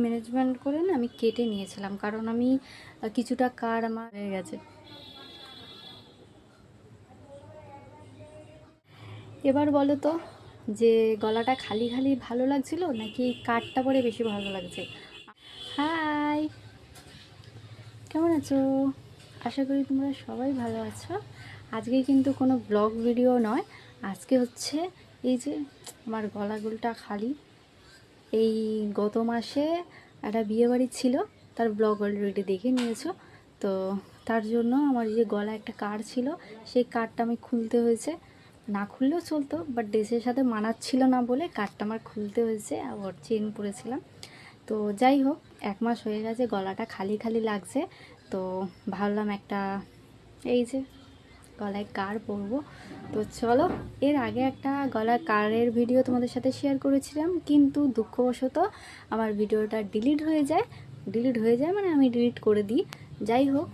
Management করে না আমি কেটে নিয়েছিলাম, কারণ আমি কিছুটা কার আমার হয়ে গেছে। এবার বলো তো যে গলাটা খালি খালি ভালো লাগছিল নাকি কাটটা পরে বেশি ভালো লাগছে? হাই, কেমন আছো? আশা করি তোমরা সবাই ভালো আছো। আজকে কিন্তু কোনো ব্লগ ভিডিও নয়, আজকে হচ্ছে এই যে আমার গলাগুলটা খালি। এই গত মাসে একটা বিয়েবাড়ি ছিল, তার ব্লগ অলরেডি দেখে নিয়েছো। তো তার জন্য আমার যে গলা একটা কার্ড ছিল, সেই কার্ডটা আমি খুলতে হয়েছে। না খুললেও চলতো, বাট ড্রেসের সাথে মানাচ্ছিল না বলে কার্ডটা আমার খুলতে হয়েছে। আবার চেন পরেছিলাম। তো যাই হোক, 1 মাস হয়ে গেছে, গলাটা খালি খালি লাগছে। তো ভাবলাম একটা এই যে গলায় কার পরবো। তো চলো, এর আগে একটা গলার কারের ভিডিও তোমাদের সাথে শেয়ার করেছিলাম, কিন্তু দুঃখবশত আমার ভিডিওটা ডিলিট হয়ে যায় মানে আমি ডিলিট করে দিই। যাই হোক,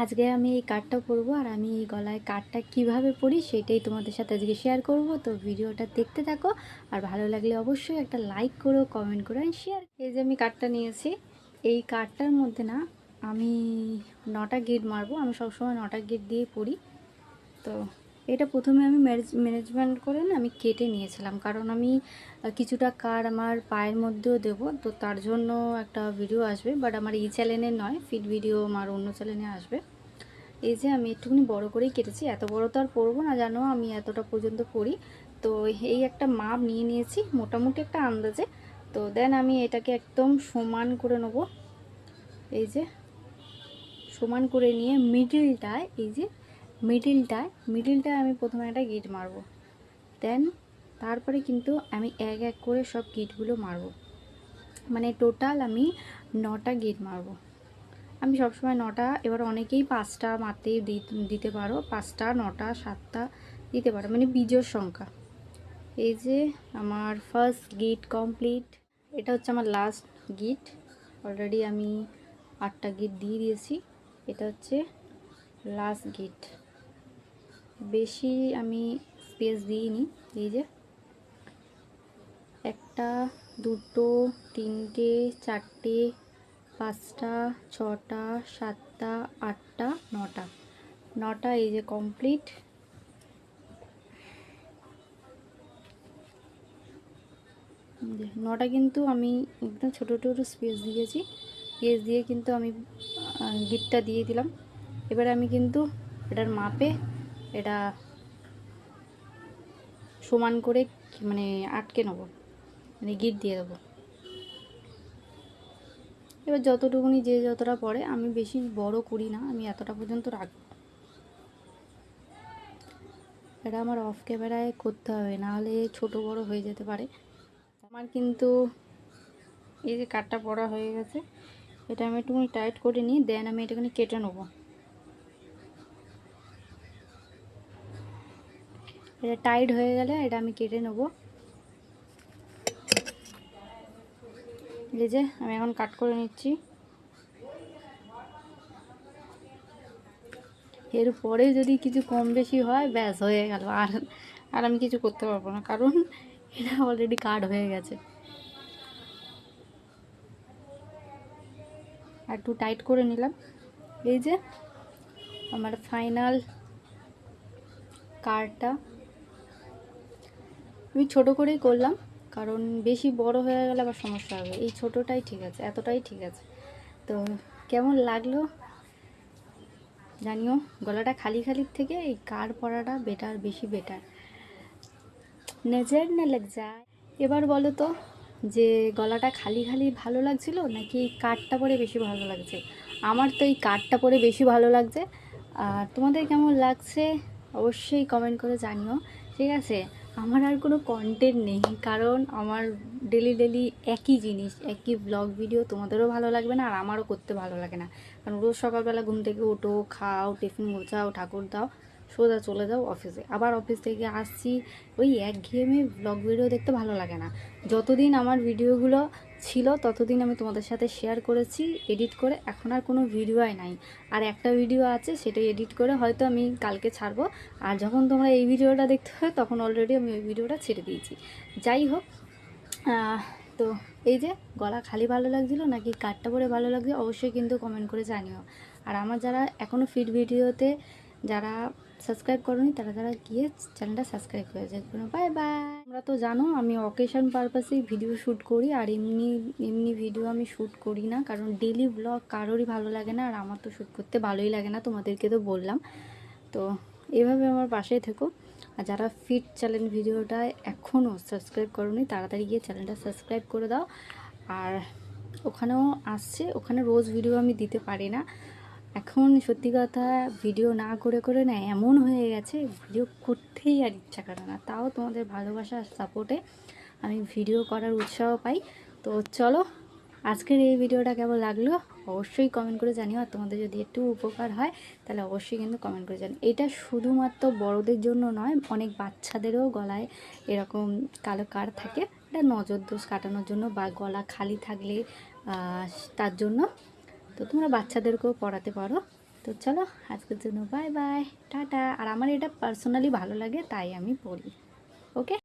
আজকে আমি এই কার্ডটা পরবো, আর আমি এই গলায় কার্ডটা কিভাবে পরি সেটাই তোমাদের সাথে আজকে শেয়ার করব। তো ভিডিওটা দেখতে থাকো, আর ভালো লাগলে অবশ্যই একটা লাইক করো, কমেন্ট করো, আর শেয়ার। এই যে আমি কার্ডটা নিয়েছি, এই কার্ডটার মধ্যে না আমি 9টা গিট মারবো। আমি সবসময় 9টা গিট দিয়ে পরি। তো এটা প্রথমে আমি ম্যানেজমেন্ট করে না আমি কেটে নিয়েছিলাম, কারণ আমি কিছুটা কার আমার পায়ের মধ্যেও দেবো। তো তার জন্য একটা ভিডিও আসবে, বাট আমার এই চ্যানেলে নয়, ফিট ভিডিও আমার অন্য চ্যানেলে আসবে। এই যে আমি একটুখানি বড় করেই কেটেছি, এত বড় তো আর পরবো না, জানো আমি এতটা পর্যন্ত পরি। তো এই একটা মাপ নিয়ে নিয়েছি, মোটামুটি একটা আন্দাজে। তো দেন আমি এটাকে একদম সমান করে নেব। এই যে সমান করে নিয়ে মিডিলটায়, এই যে মিডিলটায় আমি প্রথমে একটা গিট মারবো। দেন তারপরে কিন্তু আমি এক এক করে সব গিটগুলো মারবো, মানে টোটাল আমি 9টা গিট মারবো। আমি সবসময় 9টা, এবার অনেকেই 5টা মারতে দিতে পারো, 5টা 9টা 7টা দিতে পারো, মানে বিজোড় সংখ্যা। এই যে আমার ফার্স্ট গিট কমপ্লিট, এটা হচ্ছে আমার লাস্ট গিট। অলরেডি আমি 8টা গিট দিয়ে দিয়েছি, এটা হচ্ছে লাস্ট গিট। বেশি আমি স্পেস দিইনি। এই যে 1টা 2টো 3টে 4টে 5টা 6টা 7টা 8টা 9টা এই যে কমপ্লিট। নটা কিন্তু আমি একদম ছোটো ছোটো স্পেস দিয়েছি, স্পেস দিয়ে কিন্তু আমি গিটটা দিয়ে দিলাম। এবারে আমি কিন্তু এটার মাপে এটা সমান করে মানে আটকে নেবো, মানে গিট দিয়ে দেবো। এবার যতটুকুনি যে যতটা পড়ে, আমি বেশি বড় করি না, আমি এতটা পর্যন্ত রাখবো। এটা আমার অফ ক্যামেরায় করতে হবে, নাহলে ছোট বড় হয়ে যেতে পারে। আমার কিন্তু এই যে কাটটা পড়া হয়ে গেছে, এটা আমি একটুখানি টাইট করে নিই, দেন আমি এটাখানি কেটে নেবো। এটা টাইট হয়ে গেলে এটা আমি কেটে নেবো। এই যে আমি এখন কাট করে নিচ্ছি। এরপরে যদি কিছু কম বেশি হয় ব্যাস হয়ে গেল, আর আর আমি কিছু করতে পারবো না, কারণ এটা অলরেডি কাট হয়ে গেছে। একটু টাইট করে নিলাম। এই যে আমার ফাইনাল কাটটা আমি ছোট করেই করলাম, কারণ বেশি বড় হয়ে গেলে আবার সমস্যা হবে। এই ছোটোটাই ঠিক আছে, এতটাই ঠিক আছে। তো কেমন লাগলো জানিও। গলাটা খালি খালির থেকে এই কার পরাটা বেটার, বেশি বেটার, নজর না লাগ যায়। এবার বলো তো যে গলাটা খালি খালি ভালো লাগছিল নাকি এই কাটটা পরে বেশি ভালো লাগছে? আমার তো এই কাটটা পরে বেশি ভালো লাগছে। আর তোমাদের কেমন লাগছে অবশ্যই কমেন্ট করে জানিও, ঠিক আছে? আমার আর কোনো কন্টেন্ট নেই, কারণ আমার ডেলি ডেলি একই জিনিস, একই ব্লগ ভিডিও তোমাদেরও ভালো লাগবে না, আর আমারও করতে ভালো লাগে না। কারণ রোজ সকালবেলা ঘুম থেকে ওঠো, খাও, টিফিন গোছাও, ঠাকুর দাও, সোজা চলে যাও অফিসে। আবার অফিস থেকে আসছি, ওই একঘেয়েমি ব্লগ ভিডিও দেখতে ভালো লাগে না। যতদিন আমার ভিডিওগুলো ছিল ততদিন আমি তোমাদের সাথে শেয়ার করেছি এডিট করে, এখন আর কোনো ভিডিওই নাই। আর একটা ভিডিও আছে, সেটা এডিট করে হয়তো আমি কালকে ছাড়বো। আর যখন তোমরা এই ভিডিওটা দেখতে হয় তখন অলরেডি আমি ওই ভিডিওটা ছেড়ে দিয়েছি। যাই হোক, তো এই যে গলা খালি ভালো লাগছিলো নাকি কাটটা পরে ভালো লাগছে অবশ্যই কিন্তু কমেন্ট করে জানিও। আর আমার যারা এখনও ফিট ভিডিওতে যারা সাবস্ক্রাইব করোনি তারা তারা গিয়ে চ্যানেলটা সাবস্ক্রাইব করে যায়। Bye bye. তোমরা তো জানো আমি অকেশন পারপাসেই ভিডিও শ্যুট করি, আর এমনি এমনি ভিডিও আমি শ্যুট করি না, কারণ ডেলি ব্লগ কারোরই ভালো লাগে না, আর আমার তো শ্যুট করতে ভালোই লাগে না, তোমাদেরকে তো বললাম। তো এভাবে আমার পাশেই থেকো। আর যারা ফিট চ্যালেঞ্জ ভিডিওটা এখনও সাবস্ক্রাইব করোনি তাড়াতাড়ি গিয়ে চ্যানেলটা সাবস্ক্রাইব করে দাও। আর ওখানেও আসছে, ওখানে রোজ ভিডিও আমি দিতে পারি না এখন, সত্যি কথা ভিডিও না করে করে না এমন হয়ে গেছে ভিডিও করতেই আর ইচ্ছা করে না। তাও তোমাদের ভালোবাসা আর সাপোর্টে আমি ভিডিও করার উৎসাহ পাই। তো চলো আজকের এই ভিডিওটা কেমন লাগলো অবশ্যই কমেন্ট করে জানিও। আর তোমাদের যদি একটু উপকার হয় তাহলে অবশ্যই কিন্তু কমেন্ট করে জানিও। এটা শুধুমাত্র বড়দের জন্য নয়, অনেক বাচ্চাদেরও গলায় এরকম কালো কার থাকে, এটা নজর দোষ কাটানোর জন্য বা গলা খালি থাকলে তার জন্য। তো তোমরা বাচ্চাদেরকেও পড়াতে পারো। তো চলো আজকের জন্য বাই বাই, টাটা। আর আমার এটা পার্সোনালি ভালো লাগে তাই আমি বলি। ওকে।